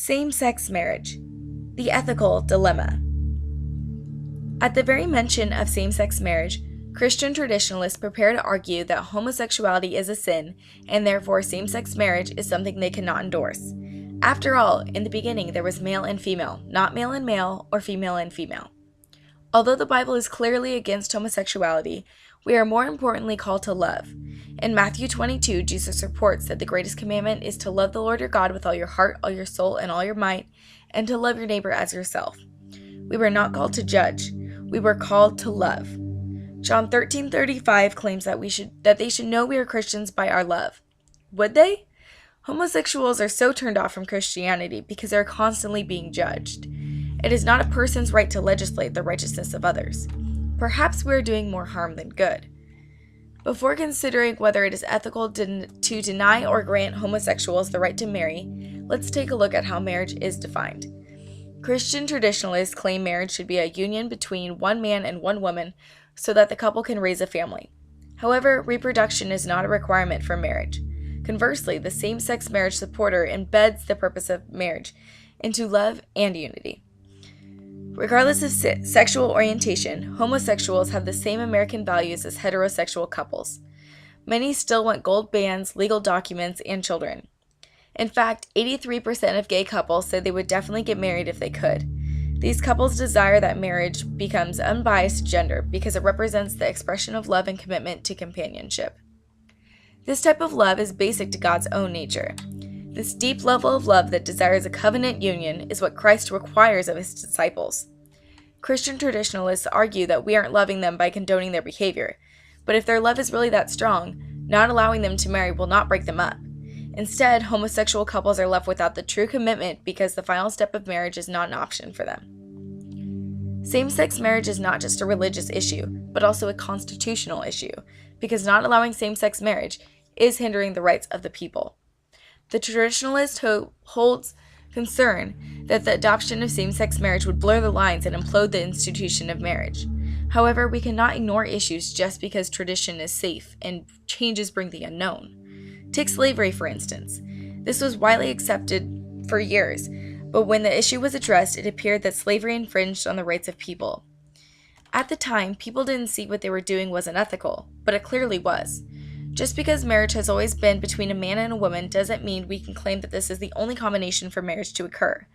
Same-sex marriage, the ethical dilemma. At the very mention of same-sex marriage, Christian traditionalists prepare to argue that homosexuality is a sin, and therefore same-sex marriage is something they cannot endorse. After all, in the beginning there was male and female, not male and male or female and female. Although the Bible is clearly against homosexuality, we are more importantly called to love. In Matthew 22, Jesus reports that the greatest commandment is to love the Lord your God with all your heart, all your soul, and all your might, and to love your neighbor as yourself. We were not called to judge. We were called to love. John 13:35 claims that they should know we are Christians by our love. Would they? Homosexuals are so turned off from Christianity because they are constantly being judged. It is not a person's right to legislate the righteousness of others. Perhaps we are doing more harm than good. Before considering whether it is ethical to deny or grant homosexuals the right to marry, let's take a look at how marriage is defined. Christian traditionalists claim marriage should be a union between one man and one woman so that the couple can raise a family. However, reproduction is not a requirement for marriage. Conversely, the same-sex marriage supporter embeds the purpose of marriage into love and unity. Regardless of sexual orientation, homosexuals have the same American values as heterosexual couples. Many still want gold bands, legal documents, and children. In fact, 83% of gay couples say they would definitely get married if they could. These couples desire that marriage becomes unbiased gender because it represents the expression of love and commitment to companionship. This type of love is basic to God's own nature. This deep level of love that desires a covenant union is what Christ requires of his disciples. Christian traditionalists argue that we aren't loving them by condoning their behavior, but if their love is really that strong, not allowing them to marry will not break them up. Instead, homosexual couples are left without the true commitment because the final step of marriage is not an option for them. Same-sex marriage is not just a religious issue, but also a constitutional issue, because not allowing same-sex marriage is hindering the rights of the people. The traditionalist holds concern that the adoption of same-sex marriage would blur the lines and implode the institution of marriage. However, we cannot ignore issues just because tradition is safe and changes bring the unknown. Take slavery, for instance. This was widely accepted for years, but when the issue was addressed, it appeared that slavery infringed on the rights of people. At the time, people didn't see what they were doing was unethical, but it clearly was. Just because marriage has always been between a man and a woman doesn't mean we can claim that this is the only combination for marriage to occur.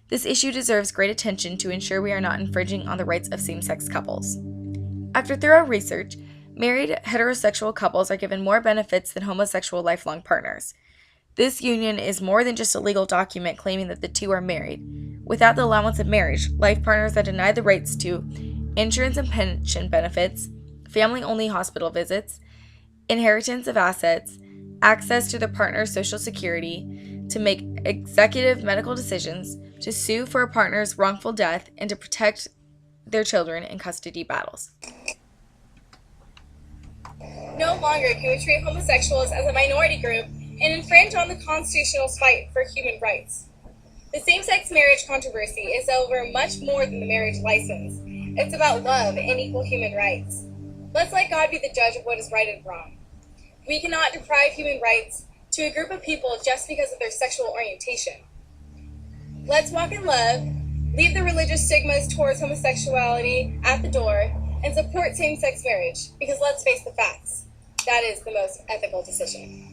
This issue deserves great attention to ensure we are not infringing on the rights of same-sex couples. After thorough research, married heterosexual couples are given more benefits than homosexual lifelong partners. This union is more than just a legal document claiming that the two are married. Without the allowance of marriage, life partners are denied the rights to insurance and pension benefits, family-only hospital visits, inheritance of assets, access to their partner's social security, to make executive medical decisions, to sue for a partner's wrongful death, and to protect their children in custody battles. No longer can we treat homosexuals as a minority group and infringe on the constitutional fight for human rights. The same-sex marriage controversy is over much more than the marriage license. It's about love and equal human rights. Let's let God be the judge of what is right and wrong. We cannot deprive human rights to a group of people just because of their sexual orientation. Let's walk in love, leave the religious stigmas towards homosexuality at the door, and support same-sex marriage, because let's face the facts, that is the most ethical decision.